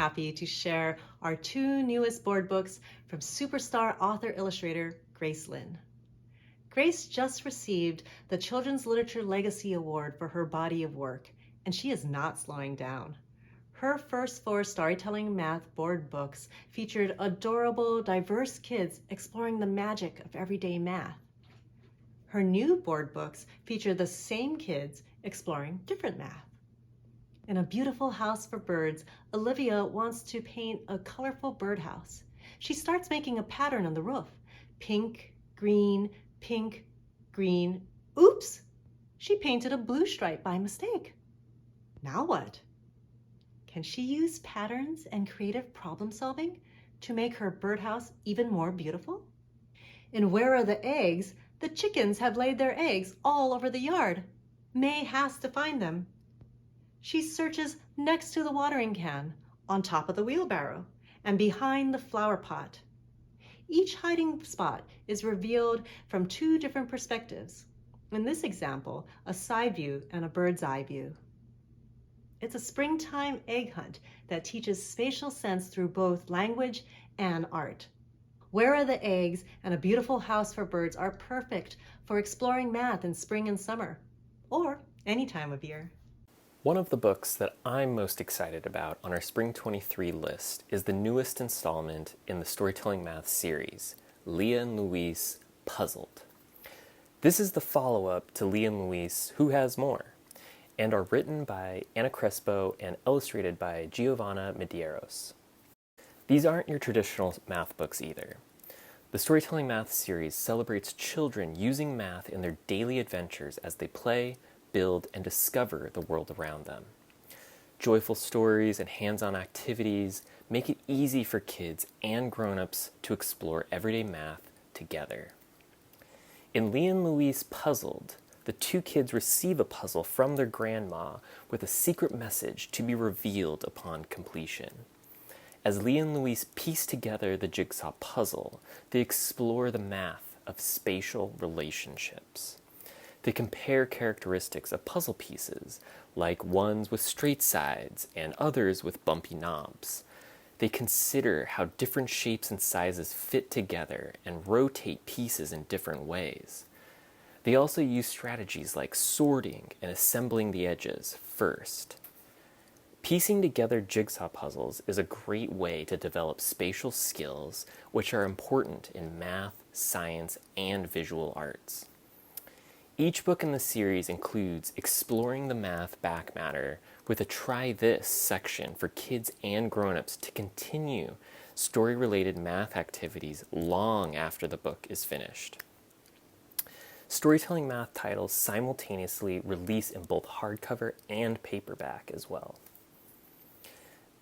happy to share our two newest board books from superstar author-illustrator Grace Lin. Grace just received the Children's Literature Legacy Award for her body of work, and she is not slowing down. Her first 4 storytelling math board books featured adorable, diverse kids exploring the magic of everyday math. Her new board books feature the same kids exploring different math. In A Beautiful House for Birds, Olivia wants to paint a colorful birdhouse. She starts making a pattern on the roof. Pink, green, pink, green. Oops! She painted a blue stripe by mistake. Now what? Can she use patterns and creative problem solving to make her birdhouse even more beautiful? In Where Are the Eggs? The chickens have laid their eggs all over the yard. May has to find them. She searches next to the watering can, on top of the wheelbarrow, and behind the flower pot. Each hiding spot is revealed from 2 different perspectives. In this example, a side view and a bird's eye view. It's a springtime egg hunt that teaches spatial sense through both language and art. Where Are the Eggs? And A Beautiful House for Birds are perfect for exploring math in spring and summer, or any time of year. One of the books that I'm most excited about on our Spring 23 list is the newest installment in the Storytelling Math series, Leah and Louise Puzzled. This is the follow-up to Leah and Louise Who Has More, and are written by Anna Crespo and illustrated by Giovanna Medeiros. These aren't your traditional math books either. The Storytelling Math series celebrates children using math in their daily adventures as they play, build, and discover the world around them. Joyful stories and hands-on activities make it easy for kids and grown-ups to explore everyday math together. In Leah and Louise Puzzled, the 2 kids receive a puzzle from their grandma with a secret message to be revealed upon completion. As Leah and Louise piece together the jigsaw puzzle, they explore the math of spatial relationships. They compare characteristics of puzzle pieces, like ones with straight sides and others with bumpy knobs. They consider how different shapes and sizes fit together and rotate pieces in different ways. They also use strategies like sorting and assembling the edges first. Piecing together jigsaw puzzles is a great way to develop spatial skills, which are important in math, science, and visual arts. Each book in the series includes exploring the math back matter with a Try This section for kids and grown-ups to continue story-related math activities long after the book is finished. Storytelling Math titles simultaneously release in both hardcover and paperback as well.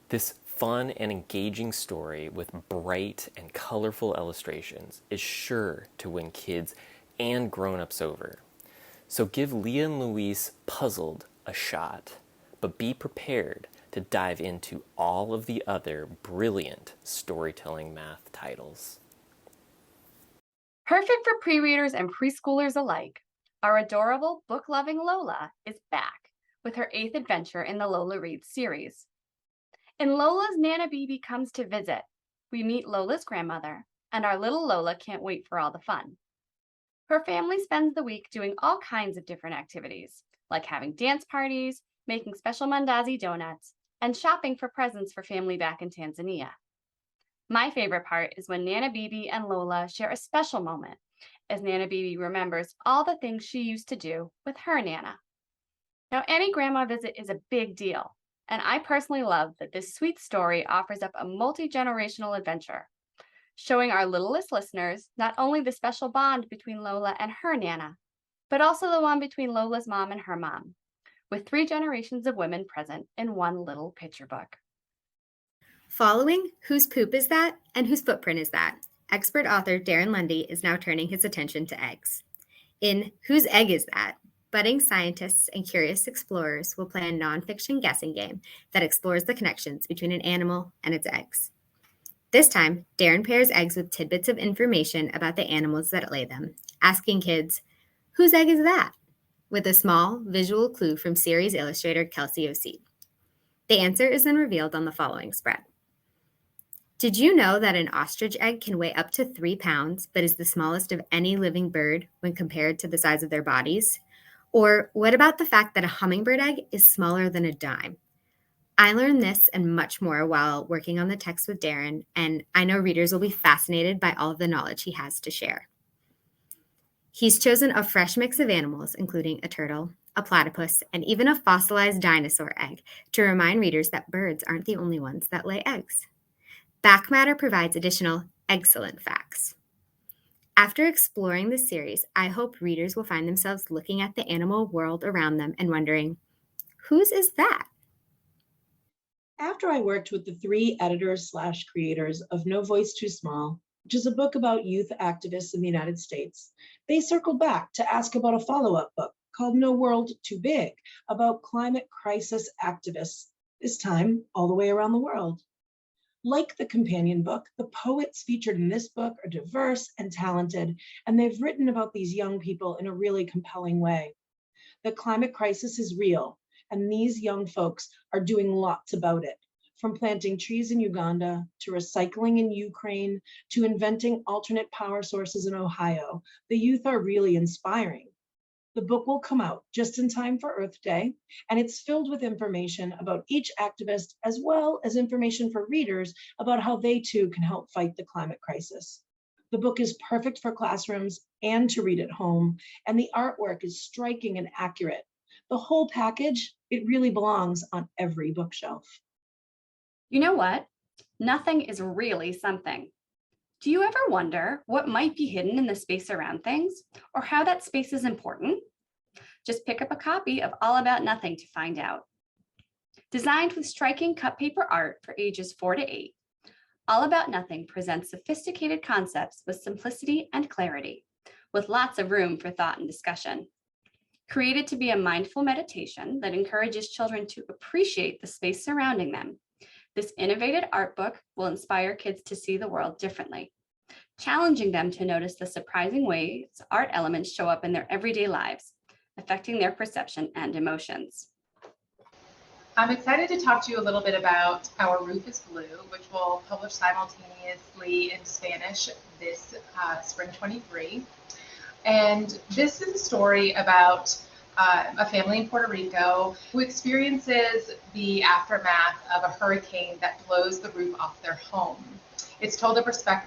This fun and engaging story with bright and colorful illustrations is sure to win kids and grown-ups over. So give Leah and Louise Puzzled a shot, but be prepared to dive into all of the other brilliant Storytelling Math titles. Perfect for pre-readers and preschoolers alike, our adorable book-loving Lola is back with her 8th adventure in the Lola Reads series. In Lola's Nana Bibi Comes to Visit, we meet Lola's grandmother, and our little Lola can't wait for all the fun. Her family spends the week doing all kinds of different activities, like having dance parties, making special mandazi donuts, and shopping for presents for family back in Tanzania. My favorite part is when Nana Bibi and Lola share a special moment, as Nana Bibi remembers all the things she used to do with her Nana. Now, any grandma visit is a big deal, and I personally love that this sweet story offers up a multi-generational adventure, showing our littlest listeners not only the special bond between Lola and her Nana, but also the one between Lola's mom and her mom, with 3 generations of women present in one little picture book. Following Whose Poop Is That and Whose Footprint Is That? Expert author Darren Lundy is now turning his attention to eggs. In Whose Egg Is That? Budding scientists and curious explorers will play a nonfiction guessing game that explores the connections between an animal and its eggs. This time, Darren pairs eggs with tidbits of information about the animals that lay them, asking kids, whose egg is that? With a small visual clue from series illustrator Kelsey O'Seed. The answer is then revealed on the following spread. Did you know that an ostrich egg can weigh up to 3 pounds, but is the smallest of any living bird when compared to the size of their bodies? Or what about the fact that a hummingbird egg is smaller than a dime? I learned this and much more while working on the text with Darren, and I know readers will be fascinated by all of the knowledge he has to share. He's chosen a fresh mix of animals, including a turtle, a platypus, and even a fossilized dinosaur egg, to remind readers that birds aren't the only ones that lay eggs. Back matter provides additional excellent facts. After exploring this series, I hope readers will find themselves looking at the animal world around them and wondering, whose is that? After I worked with the 3 editors/creators of No Voice Too Small, which is a book about youth activists in the United States, they circled back to ask about a follow-up book called No World Too Big, about climate crisis activists, this time all the way around the world. Like the companion book, the poets featured in this book are diverse and talented, and they've written about these young people in a really compelling way. The climate crisis is real, and these young folks are doing lots about it. From planting trees in Uganda, to recycling in Ukraine, to inventing alternate power sources in Ohio, the youth are really inspiring. The book will come out just in time for Earth Day, and it's filled with information about each activist, as well as information for readers about how they too can help fight the climate crisis. The book is perfect for classrooms and to read at home, and the artwork is striking and accurate. The whole package, it really belongs on every bookshelf. You know what? Nothing is really something. Do you ever wonder what might be hidden in the space around things, or how that space is important? Just pick up a copy of All About Nothing to find out. Designed with striking cut paper art for ages 4 to 8, All About Nothing presents sophisticated concepts with simplicity and clarity, with lots of room for thought and discussion. Created to be a mindful meditation that encourages children to appreciate the space surrounding them, this innovative art book will inspire kids to see the world differently, challenging them to notice the surprising ways art elements show up in their everyday lives, affecting their perception and emotions. I'm excited to talk to you a little bit about Our Roof is Blue, which will publish simultaneously in Spanish this spring 23. And this is a story about a family in Puerto Rico who experiences the aftermath of a hurricane that blows the roof off their home. It's told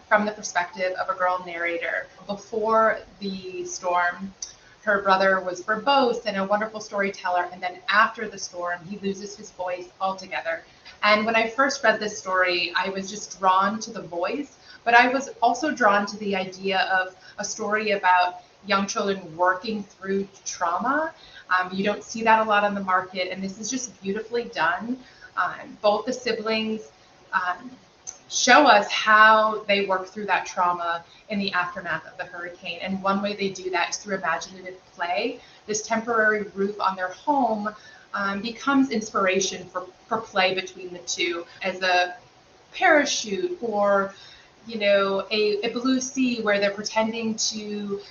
from the perspective of a girl narrator. Before the storm, her brother was verbose and a wonderful storyteller, and then after the storm, he loses his voice altogether. And when I first read this story, I was just drawn to the voice, but I was also drawn to the idea of a story about young children working through trauma. You don't see that a lot on the market, and this is just beautifully done. Both the siblings show us how they work through that trauma in the aftermath of the hurricane. And one way they do that is through imaginative play. This temporary roof on their home becomes inspiration for play between the two, as a parachute, or a blue sea where they're pretending to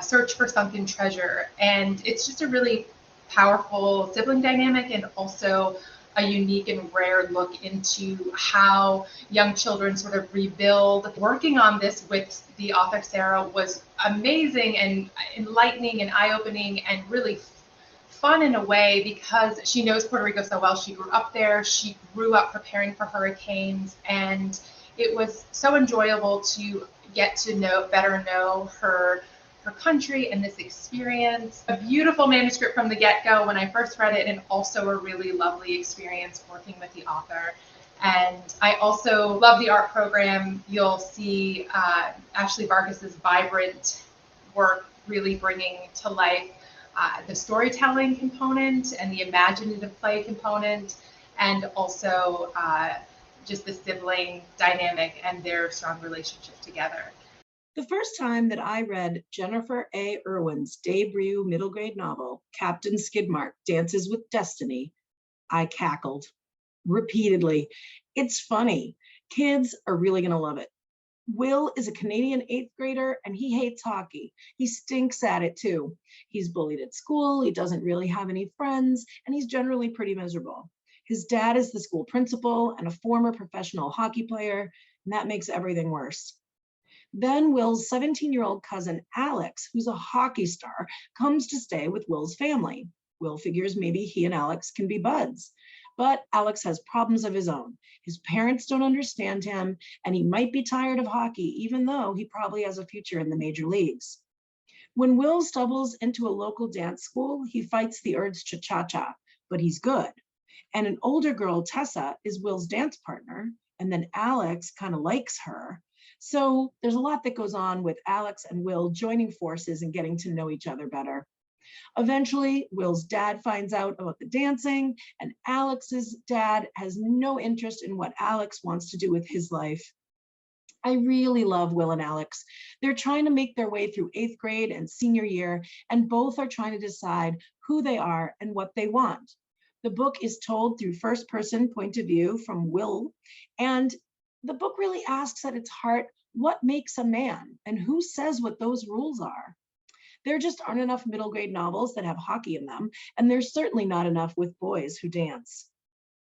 search for sunken treasure. And it's just a really powerful sibling dynamic, and also a unique and rare look into how young children sort of rebuild. Working on this with the author Sarah was amazing and enlightening and eye-opening and really fun in a way, because she knows Puerto Rico so well. She grew up there. She grew up preparing for hurricanes, and it was so enjoyable to get to better know her country and this experience. A beautiful manuscript from the get-go when I first read it, and also a really lovely experience working with the author. And I also love the art program. You'll see Ashley Vargas's vibrant work really bringing to life the storytelling component and the imaginative play component, and also just the sibling dynamic and their strong relationship together. The first time that I read Jennifer A. Irwin's debut middle grade novel, Captain Skidmark Dances with Destiny, I cackled repeatedly. It's funny. Kids are really going to love it. Will is a Canadian 8th grader, and he hates hockey. He stinks at it too. He's bullied at school, he doesn't really have any friends, and he's generally pretty miserable. His dad is the school principal and a former professional hockey player. and that makes everything worse. Then Will's 17-year-old cousin Alex, who's a hockey star, comes to stay with Will's family. Will figures maybe he and Alex can be buds. But Alex has problems of his own. His parents don't understand him, and he might be tired of hockey, even though he probably has a future in the major leagues. When Will stumbles into a local dance school, he fights the urge to cha-cha, but he's good. And an older girl, Tessa, is Will's dance partner, and then Alex kind of likes her. So there's a lot that goes on with Alex and Will joining forces and getting to know each other better. Eventually, Will's dad finds out about the dancing, and Alex's dad has no interest in what Alex wants to do with his life. I really love Will and Alex. They're trying to make their way through 8th grade and senior year, and both are trying to decide who they are and what they want. The book is told through first-person point of view from Will, and the book really asks at its heart, what makes a man, and who says what those rules are? There just aren't enough middle grade novels that have hockey in them, and there's certainly not enough with boys who dance.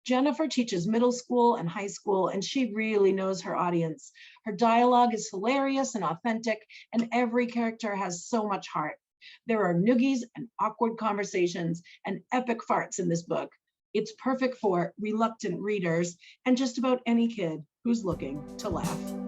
Jennifer teaches middle school and high school, and she really knows her audience. Her dialogue is hilarious and authentic, and every character has so much heart. There are noogies and awkward conversations and epic farts in this book. It's perfect for reluctant readers and just about any kid who's looking to laugh.